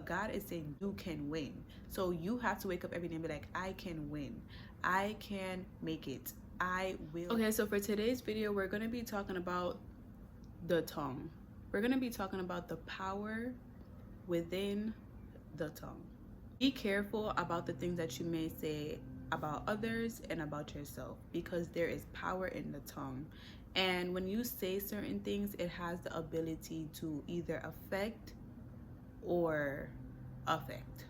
God is saying you can win. So you have to wake up every day and be like, I can win. I can make it. I will. Okay, so for today's video, we're going to be talking about the tongue. We're going to be talking about the power within the tongue. Be careful about the things that you may say about others and about yourself, because there is power in the tongue. And when you say certain things, it has the ability to either affect or affect.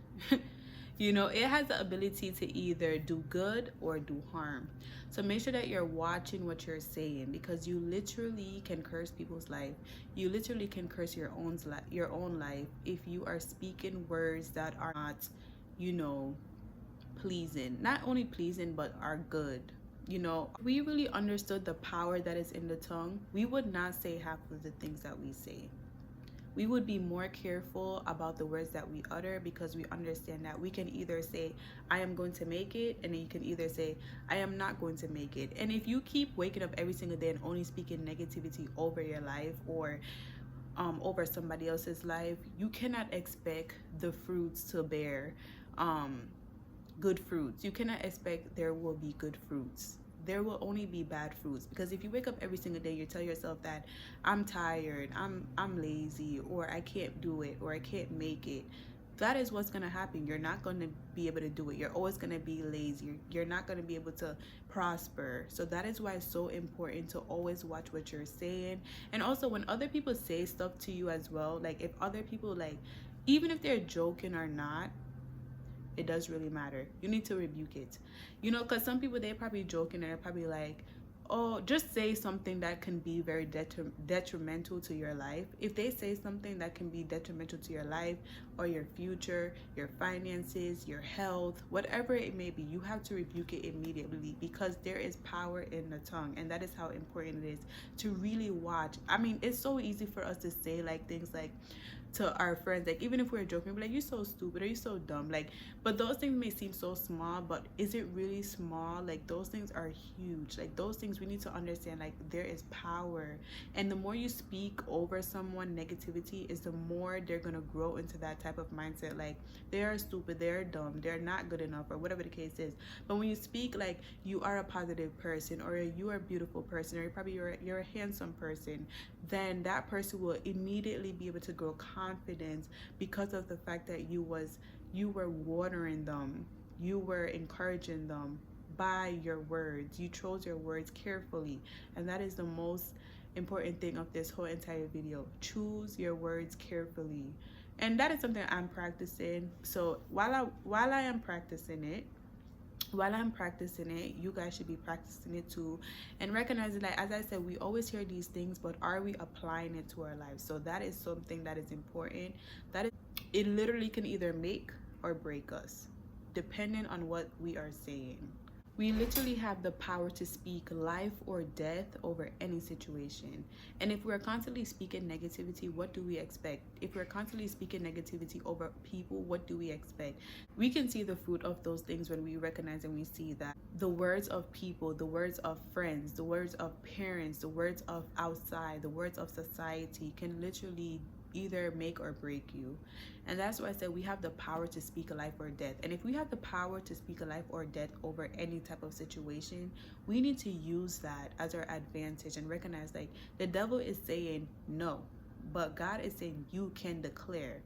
You know, it has the ability to either do good or do harm. So make sure that you're watching what you're saying, because you literally can curse people's life. You literally can curse your own life if you are speaking words that are not, you know, pleasing. Not only pleasing, but are good. You know, if we really understood the power that is in the tongue, we would not say half of the things that we say. We would be more careful about the words that we utter, because we understand that we can either say, I am going to make it, and then you can either say, I am not going to make it. And if you keep waking up every single day and only speaking negativity over your life or over somebody else's life, you cannot expect the fruits to bear good fruits. You cannot expect there will be good fruits. There will only be bad fruits, because if you wake up every single day, you tell yourself that I'm tired, I'm lazy, or I can't do it, or I can't make it, that is what's going to happen. You're not going to be able to do it. You're always going to be lazy. You're not going to be able to prosper. So that is why it's so important to always watch what you're saying. And also, when other people say stuff to you as well, like if other people, like, even if they're joking or not, it does really matter. You need to rebuke it. You know, because some people, they're probably joking and they're probably like, oh, just say something that can be very detrimental to your life. If they say something that can be detrimental to your life or your future, your finances, your health, whatever it may be, you have to rebuke it immediately, because there is power in the tongue. And that is how important it is to really watch. I mean, it's so easy for us to say like things like to our friends, like even if we're joking, we're like, you're so stupid, or you're so dumb, like, but those things may seem so small, but is it really small? Like, those things are huge. Like, those things, we need to understand, like, there is power. And the more you speak over someone negativity, is the more they're gonna grow into that type of mindset, like they are stupid, they're dumb, they're not good enough, or whatever the case is. But when you speak like you are a positive person, or you are a beautiful person, or you're a handsome person, then that person will immediately be able to grow confidence, because of the fact that you were watering them, you were encouraging them by your words. You chose your words carefully, and that is the most important thing of this whole entire video. Choose your words carefully. And that is something I'm practicing. So while I am practicing it, you guys should be practicing it too, and recognizing that, as I said, we always hear these things, but are we applying it to our lives? So that is something that is important. It literally can either make or break us, depending on what we are saying. We literally have the power to speak life or death over any situation. And if we're constantly speaking negativity, what do we expect? If we're constantly speaking negativity over people, what do we expect? We can see the fruit of those things when we recognize and we see that the words of people, the words of friends, the words of parents, the words of outside, the words of society can literally either make or break you. And that's why I said we have the power to speak a life or death. And if we have the power to speak a life or death over any type of situation, we need to use that as our advantage and recognize, like, the devil is saying no, but God is saying you can declare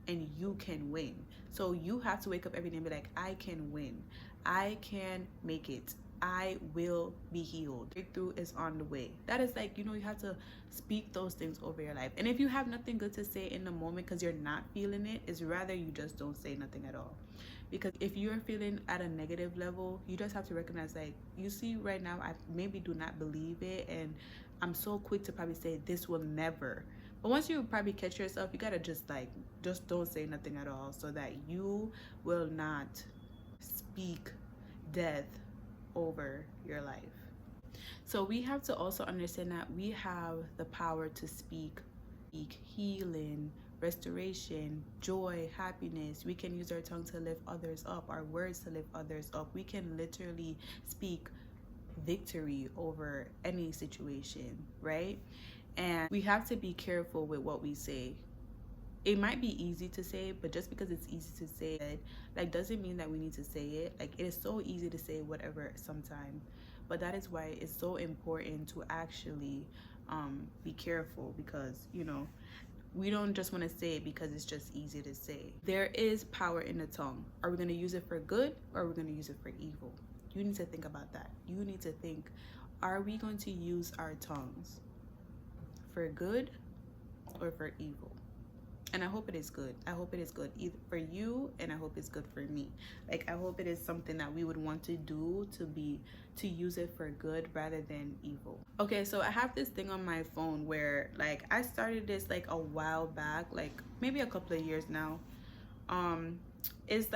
and you can win. So you have to wake up every day and be like, I can win, I can make it, I will be healed. Breakthrough is on the way. That is, like, you know, you have to speak those things over your life. And if you have nothing good to say in the moment because you're not feeling it, it's rather you just don't say nothing at all. Because if you're feeling at a negative level, you just have to recognize, like, you see right now, I maybe do not believe it, and I'm so quick to probably say this will never. But once you probably catch yourself, you gotta just don't say nothing at all, so that you will not speak death over your life. So we have to also understand that we have the power to speak healing, restoration, joy, happiness. We can use our tongue to lift others up, our words to lift others up. We can literally speak victory over any situation, right? And we have to be careful with what we say. it might be easy to say, but just because it's easy to say it, like, doesn't mean that we need to say it. Like, it is so easy to say whatever sometimes, but that is why it's so important to actually be careful, because you know, we don't just want to say it because it's just easy to say. There is power in the tongue. Are we going to use it for good, or are we going to use it for evil? You need to think about that. You need to think, are we going to use our tongues for good or for evil? And I hope it is good. I hope it is good either for you, and I hope it's good for me. Like, I hope it is something that we would want to do, to use it for good rather than evil. Okay, so I have this thing on my phone where, like, I started this like a while back, like maybe a couple of years now. It's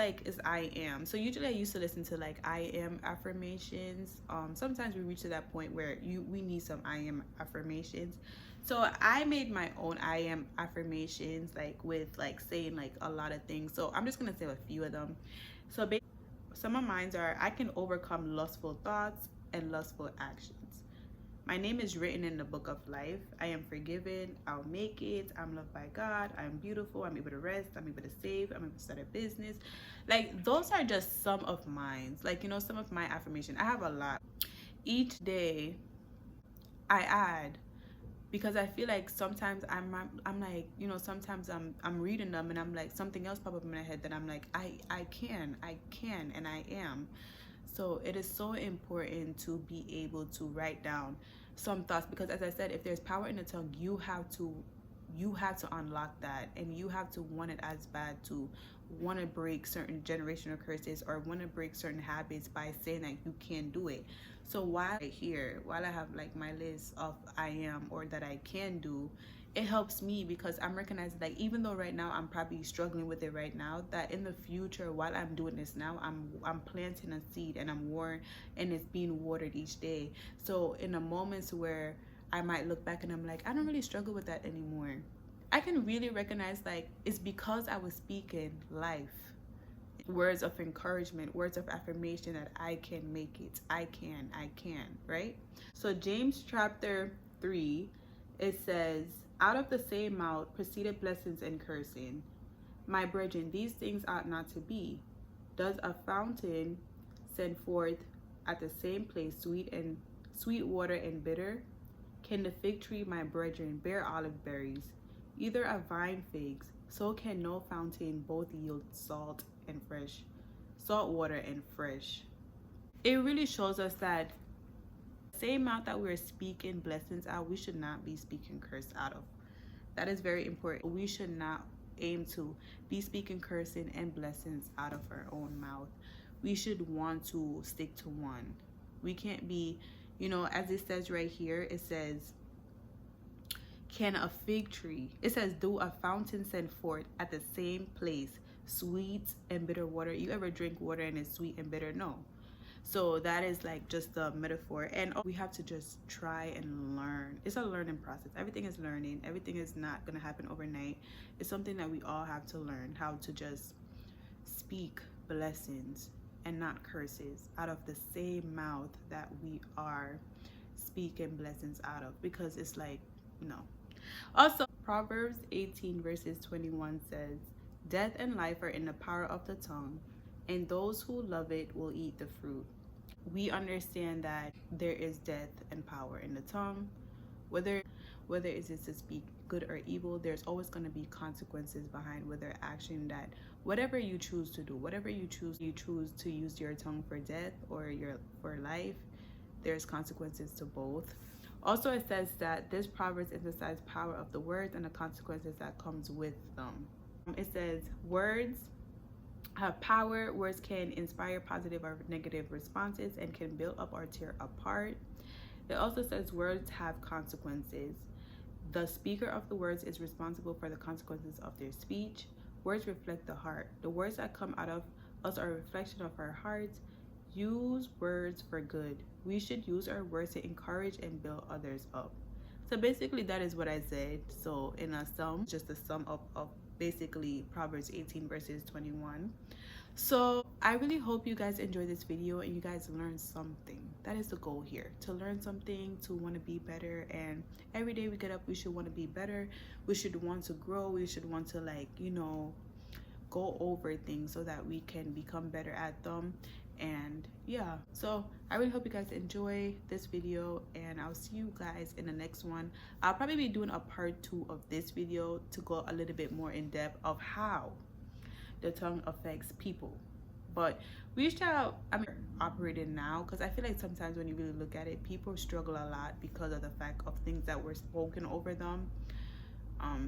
I am. So usually I used to listen to like I am affirmations. Sometimes we reach to that point where we need some I am affirmations. So I made my own I am affirmations, like with like saying like a lot of things. So I'm just gonna say a few of them. So basically, some of mine are: I can overcome lustful thoughts and lustful actions. My name is written in the book of life. I am forgiven. I'll make it. I'm loved by God. I'm beautiful. I'm able to rest. I'm able to save. I'm able to start a business. Like, those are just some of mine. Like, you know, some of my affirmation. I have a lot. Each day I add, because I feel like sometimes I'm like, you know, sometimes I'm reading them and I'm like, something else pop up in my head that I'm like, I can, and I am. So it is so important to be able to write down some thoughts, because as I said, if there's power in the tongue, you have to unlock that, and you have to want it as bad to want to break certain generational curses or want to break certain habits by saying that you can do it. So while I have like my list of I am or that I can do, it helps me because I'm recognizing, like, even though right now I'm probably struggling with it right now, that in the future, while I'm doing this now, I'm planting a seed, and and it's being watered each day. So in the moments where I might look back and I'm like, I don't really struggle with that anymore, I can really recognize, like, it's because I was speaking life, words of encouragement, words of affirmation, that I can make it, I can, right? So James chapter 3, it says, out of the same mouth proceeded blessings and cursing. My brethren, these things ought not to be. Does a fountain send forth at the same place sweet water and bitter? Can the fig tree, my brethren, bear olive berries? Either a vine figs, so can no fountain both yield salt water and fresh. It really shows us that same mouth that we're speaking blessings out, we should not be speaking curse out of. That is very important. We should not aim to be speaking cursing and blessings out of our own mouth. We should want to stick to one. We can't be, you know, as it says right here, it says, can a fig tree, it says, do a fountain send forth at the same place sweet and bitter water? You ever drink water and it's sweet and bitter? No. So that is like just the metaphor, and we have to just try and learn. It's a learning process. Everything is learning. Everything is not going to happen overnight. It's something that we all have to learn, how to just speak blessings and not curses out of the same mouth that we are speaking blessings out of, because it's like, no. Also, Proverbs 18 verses 21 says, death and life are in the power of the tongue, and those who love it will eat the fruit. We understand that there is death and power in the tongue. Whether it is to speak good or evil, there's always going to be consequences behind whether action, that whatever you choose to do, whatever you choose to use your tongue for death or for life, there's consequences to both. Also, it says that this proverb emphasizes power of the words and the consequences that comes with them. It says words have power. Words can inspire positive or negative responses and can build up or tear apart. It also says words have consequences. The speaker of the words is responsible for the consequences of their speech. Words reflect the heart. The words that come out of us are a reflection of our hearts. Use words for good. We should use our words to encourage and build others up. So basically that is what I said. So in a sum, just a sum up of basically Proverbs 18 verses 21. So I really hope you guys enjoy this video and you guys learn something. That is the goal here, to learn something, to want to be better. And every day we get up, we should want to be better. We should want to grow. We should want to, like, you know, go over things so that we can become better at them. And yeah, so I really hope you guys enjoy this video, and I'll see you guys in the next one. I'll probably be doing a part 2 of this video to go a little bit more in depth of how the tongue affects people. But we shall, I mean, operating now, because I feel like sometimes when you really look at it, people struggle a lot because of the fact of things that were spoken over them.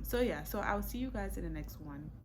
So yeah, so I'll see you guys in the next one.